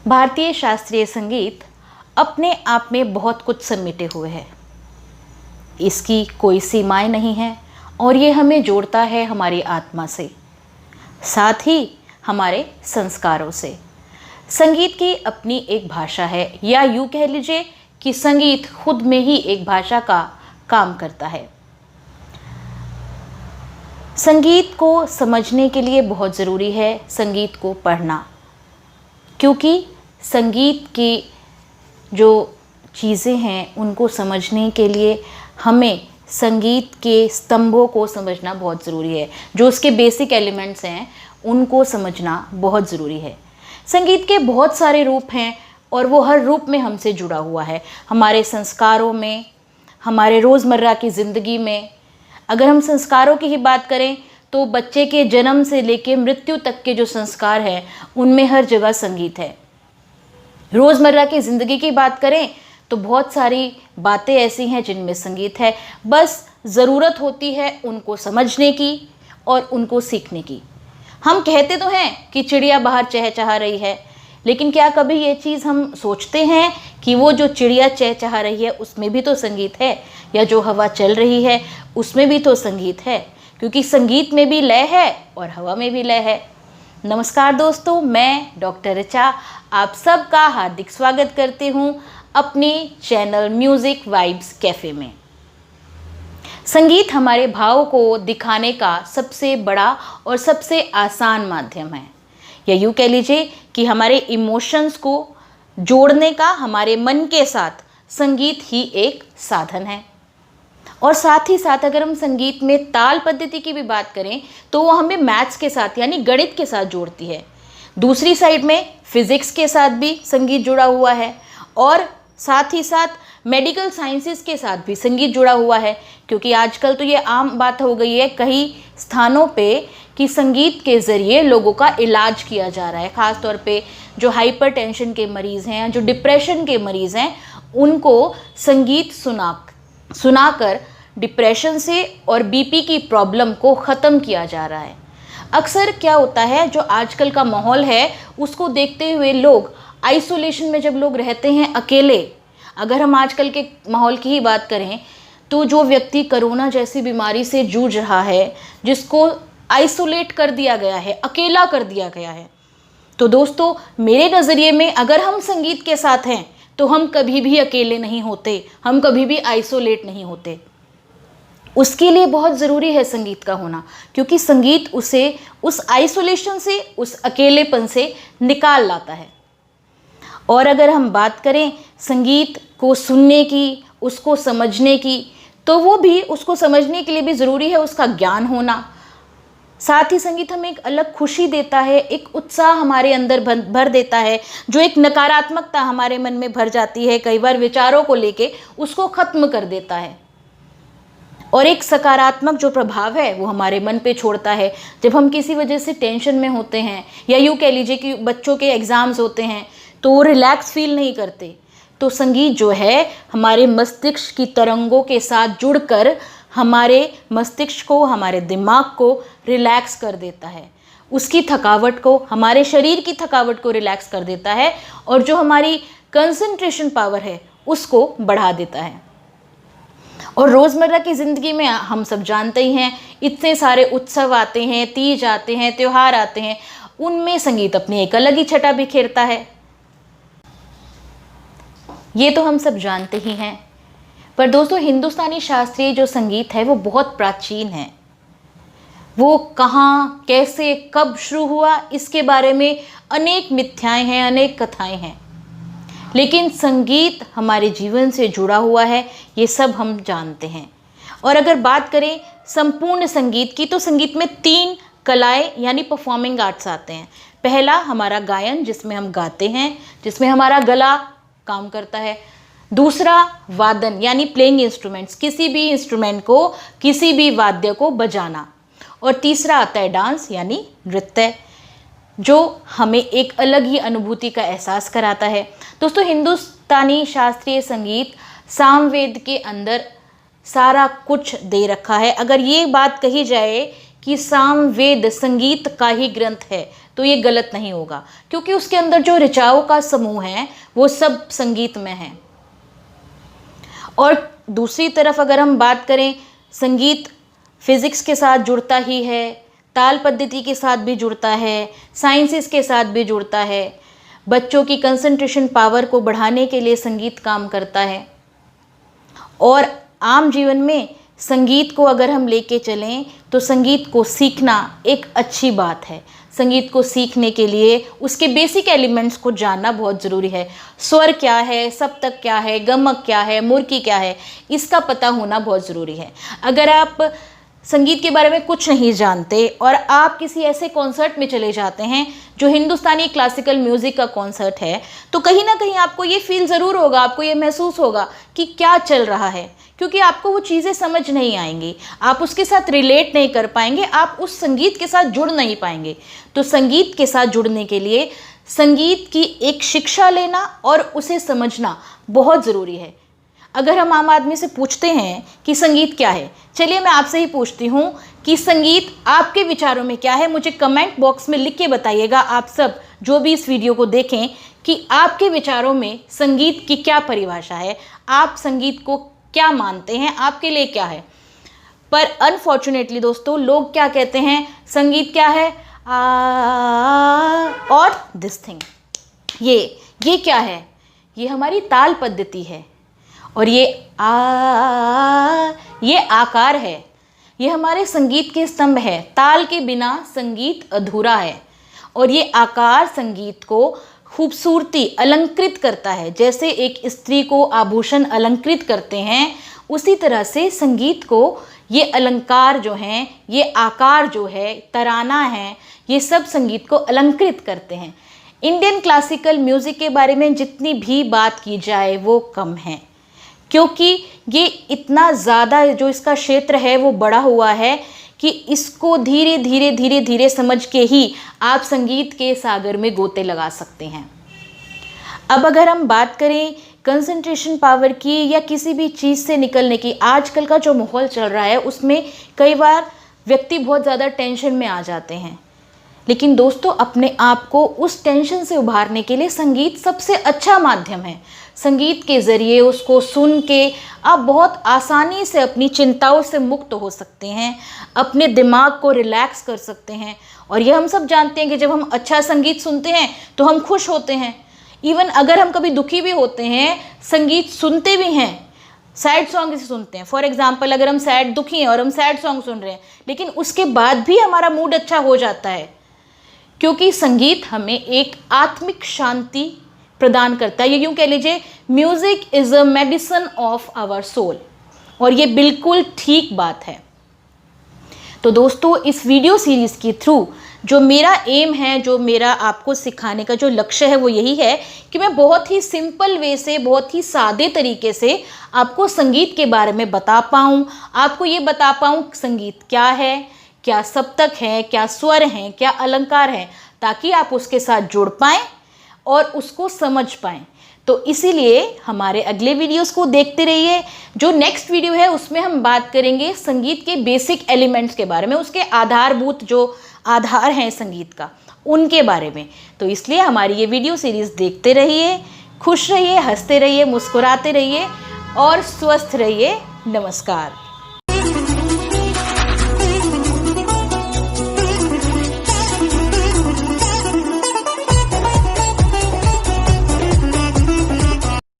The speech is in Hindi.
भारतीय शास्त्रीय संगीत अपने आप में बहुत कुछ समेटे हुए है। इसकी कोई सीमाएं नहीं हैं और ये हमें जोड़ता है हमारी आत्मा से, साथ ही हमारे संस्कारों से। संगीत की अपनी एक भाषा है, या यूँ कह लीजिए कि संगीत खुद में ही एक भाषा का काम करता है। संगीत को समझने के लिए बहुत ज़रूरी है संगीत को पढ़ना, क्योंकि संगीत की जो चीज़ें हैं उनको समझने के लिए हमें संगीत के स्तंभों को समझना बहुत ज़रूरी है। जो उसके बेसिक एलिमेंट्स हैं उनको समझना बहुत ज़रूरी है। संगीत के बहुत सारे रूप हैं और वो हर रूप में हमसे जुड़ा हुआ है, हमारे संस्कारों में, हमारे रोज़मर्रा की ज़िंदगी में। अगर हम संस्कारों की ही बात करें तो बच्चे के जन्म से लेकर मृत्यु तक के जो संस्कार हैं उनमें हर जगह संगीत है। रोज़मर्रा की ज़िंदगी की बात करें तो बहुत सारी बातें ऐसी हैं जिनमें संगीत है, बस ज़रूरत होती है उनको समझने की और उनको सीखने की। हम कहते तो हैं कि चिड़िया बाहर चहचहा रही है, लेकिन क्या कभी ये चीज़ हम सोचते हैं कि वो जो चिड़िया चहचहा रही है उसमें भी तो संगीत है, या जो हवा चल रही है उसमें भी तो संगीत है, क्योंकि संगीत में भी लय है और हवा में भी लय है। नमस्कार दोस्तों, मैं डॉक्टर ऋचा आप सबका हार्दिक स्वागत करती हूँ अपने चैनल म्यूज़िक वाइब्स कैफ़े में। संगीत हमारे भाव को दिखाने का सबसे बड़ा और सबसे आसान माध्यम है, या यूँ कह लीजिए कि हमारे इमोशंस को जोड़ने का हमारे मन के साथ संगीत ही एक साधन है। और साथ ही साथ अगर हम संगीत में ताल पद्धति की भी बात करें तो वो हमें मैथ्स के साथ यानी गणित के साथ जोड़ती है। दूसरी साइड में फिज़िक्स के साथ भी संगीत जुड़ा हुआ है और साथ ही साथ मेडिकल साइंसेस के साथ भी संगीत जुड़ा हुआ है, क्योंकि आजकल तो ये आम बात हो गई है कई स्थानों पे कि संगीत के ज़रिए लोगों का इलाज किया जा रहा है। ख़ास तौर पे जो हाइपरटेंशन के मरीज़ हैं, जो डिप्रेशन के मरीज़ हैं, उनको संगीत सुनाकर डिप्रेशन से और बीपी की प्रॉब्लम को ख़त्म किया जा रहा है। अक्सर क्या होता है, जो आजकल का माहौल है उसको देखते हुए लोग आइसोलेशन में जब लोग रहते हैं अकेले, अगर हम आजकल के माहौल की ही बात करें तो जो व्यक्ति कोरोना जैसी बीमारी से जूझ रहा है, जिसको आइसोलेट कर दिया गया है, अकेला कर दिया गया है, तो दोस्तों मेरे नज़रिए में अगर हम संगीत के साथ हैं तो हम कभी भी अकेले नहीं होते, हम कभी भी आइसोलेट नहीं होते। उसके लिए बहुत ज़रूरी है संगीत का होना, क्योंकि संगीत उसे उस आइसोलेशन से, उस अकेलेपन से निकाल लाता है। और अगर हम बात करें संगीत को सुनने की, उसको समझने की, तो वो भी उसको समझने के लिए भी ज़रूरी है उसका ज्ञान होना। साथ ही संगीत हमें एक अलग खुशी देता है, एक उत्साह हमारे अंदर भर देता है। जो एक नकारात्मकता हमारे मन में भर जाती है कई बार विचारों को लेके, उसको ख़त्म कर देता है और एक सकारात्मक जो प्रभाव है वो हमारे मन पे छोड़ता है। जब हम किसी वजह से टेंशन में होते हैं, या यूँ कह लीजिए कि बच्चों के एग्ज़ाम्स होते हैं तो वो रिलैक्स फील नहीं करते, तो संगीत जो है हमारे मस्तिष्क की तरंगों के साथ जुड़कर हमारे मस्तिष्क को, हमारे दिमाग को रिलैक्स कर देता है, उसकी थकावट को, हमारे शरीर की थकावट को रिलैक्स कर देता है और जो हमारी कंसंट्रेशन पावर है उसको बढ़ा देता है। और रोज़मर्रा की ज़िंदगी में हम सब जानते ही हैं, इतने सारे उत्सव आते हैं, तीज आते हैं, त्यौहार आते हैं, उनमें संगीत अपनी एक अलग ही छटा बिखेरता है। ये तो हम सब जानते ही हैं। पर दोस्तों हिंदुस्तानी शास्त्रीय जो संगीत है वो बहुत प्राचीन है। वो कहाँ, कैसे, कब शुरू हुआ, इसके बारे में अनेक मिथ्याएं हैं, अनेक कथाएं हैं, लेकिन संगीत हमारे जीवन से जुड़ा हुआ है, ये सब हम जानते हैं। और अगर बात करें संपूर्ण संगीत की तो संगीत में 3 कलाएं यानी परफॉर्मिंग आर्ट्स आते हैं। पहला हमारा गायन, जिसमें हम गाते हैं, जिसमें हमारा गला काम करता है। दूसरा वादन यानी प्लेइंग इंस्ट्रूमेंट्स, किसी भी इंस्ट्रूमेंट को, किसी भी वाद्य को बजाना। और तीसरा आता है डांस यानी नृत्य, जो हमें एक अलग ही अनुभूति का एहसास कराता है। दोस्तों हिंदुस्तानी शास्त्रीय संगीत सामवेद के अंदर सारा कुछ दे रखा है। अगर ये बात कही जाए कि सामवेद संगीत का ही ग्रंथ है तो ये गलत नहीं होगा, क्योंकि उसके अंदर जो ऋचाओं का समूह है वो सब संगीत में है। और दूसरी तरफ अगर हम बात करें, संगीत फिजिक्स के साथ जुड़ता ही है, ताल पद्धति के साथ भी जुड़ता है, साइंसेस के साथ भी जुड़ता है। बच्चों की कंसंट्रेशन पावर को बढ़ाने के लिए संगीत काम करता है। और आम जीवन में संगीत को अगर हम लेके चलें तो संगीत को सीखना एक अच्छी बात है। संगीत को सीखने के लिए उसके बेसिक एलिमेंट्स को जानना बहुत ज़रूरी है। स्वर क्या है, सप्तक क्या है, गमक क्या है, मुर्की क्या है, इसका पता होना बहुत ज़रूरी है। अगर आप संगीत के बारे में कुछ नहीं जानते और आप किसी ऐसे कॉन्सर्ट में चले जाते हैं जो हिंदुस्तानी क्लासिकल म्यूज़िक का कॉन्सर्ट है, तो कहीं ना कहीं आपको ये फील ज़रूर होगा, आपको ये महसूस होगा कि क्या चल रहा है, क्योंकि आपको वो चीज़ें समझ नहीं आएंगी, आप उसके साथ रिलेट नहीं कर पाएंगे, आप उस संगीत के साथ जुड़ नहीं पाएंगे। तो संगीत के साथ जुड़ने के लिए संगीत की एक शिक्षा लेना और उसे समझना बहुत ज़रूरी है। अगर हम आम आदमी से पूछते हैं कि संगीत क्या है, चलिए मैं आपसे ही पूछती हूँ कि संगीत आपके विचारों में क्या है। मुझे कमेंट बॉक्स में लिख के बताइएगा, आप सब जो भी इस वीडियो को देखें, कि आपके विचारों में संगीत की क्या परिभाषा है, आप संगीत को क्या मानते हैं, आपके लिए क्या है। पर अनफॉर्चुनेटली दोस्तों, लोग क्या कहते हैं, संगीत क्या है, और दिस थिंग, ये क्या है, ये हमारी ताल पद्धति है, और ये आकार है, ये हमारे संगीत के स्तंभ है। ताल के बिना संगीत अधूरा है, और ये आकार संगीत को खूबसूरती अलंकृत करता है। जैसे एक स्त्री को आभूषण अलंकृत करते हैं, उसी तरह से संगीत को ये अलंकार जो हैं, ये आकार जो है, तराना है, ये सब संगीत को अलंकृत करते हैं। इंडियन क्लासिकल म्यूज़िक के बारे में जितनी भी बात की जाए वो कम है, क्योंकि ये इतना ज़्यादा जो इसका क्षेत्र है वो बढ़ा हुआ है कि इसको धीरे धीरे समझ के ही आप संगीत के सागर में गोते लगा सकते हैं। अब अगर हम बात करें कंसंट्रेशन पावर की या किसी भी चीज़ से निकलने की, आजकल का जो माहौल चल रहा है उसमें कई बार व्यक्ति बहुत ज़्यादा टेंशन में आ जाते हैं। लेकिन दोस्तों, अपने आप को उस टेंशन से उभारने के लिए संगीत सबसे अच्छा माध्यम है। संगीत के ज़रिए उसको सुन के आप बहुत आसानी से अपनी चिंताओं से मुक्त हो सकते हैं, अपने दिमाग को रिलैक्स कर सकते हैं। और ये हम सब जानते हैं कि जब हम अच्छा संगीत सुनते हैं तो हम खुश होते हैं। इवन अगर हम कभी दुखी भी होते हैं, संगीत सुनते भी हैं, सैड सॉन्ग इसे सुनते हैं। फॉर एग्जाम्पल, अगर हम दुखी हैं और हम सैड सॉन्ग सुन रहे हैं, लेकिन उसके बाद भी हमारा मूड अच्छा हो जाता है, क्योंकि संगीत हमें एक आत्मिक शांति प्रदान करता है। ये यूँ कह लीजिए, music is a medicine of our soul, और ये बिल्कुल ठीक बात है। तो दोस्तों, इस वीडियो सीरीज़ के थ्रू जो मेरा एम है, जो मेरा आपको सिखाने का जो लक्ष्य है, वो यही है कि मैं बहुत ही सिंपल वे से, बहुत ही सादे तरीके से आपको संगीत के बारे में बता पाऊँ, आपको ये बता पाऊँ संगीत क्या है, क्या सप्तक है, क्या स्वर हैं, क्या अलंकार हैं, ताकि आप उसके साथ जुड़ पाएँ और उसको समझ पाएँ। तो इसीलिए हमारे अगले वीडियोस को देखते रहिए। जो नेक्स्ट वीडियो है उसमें हम बात करेंगे संगीत के बेसिक एलिमेंट्स के बारे में, उसके आधारभूत जो आधार हैं संगीत का, उनके बारे में। तो इसलिए हमारी ये वीडियो सीरीज़ देखते रहिए, खुश रहिए, हंसते रहिए, मुस्कुराते रहिए और स्वस्थ रहिए। नमस्कार।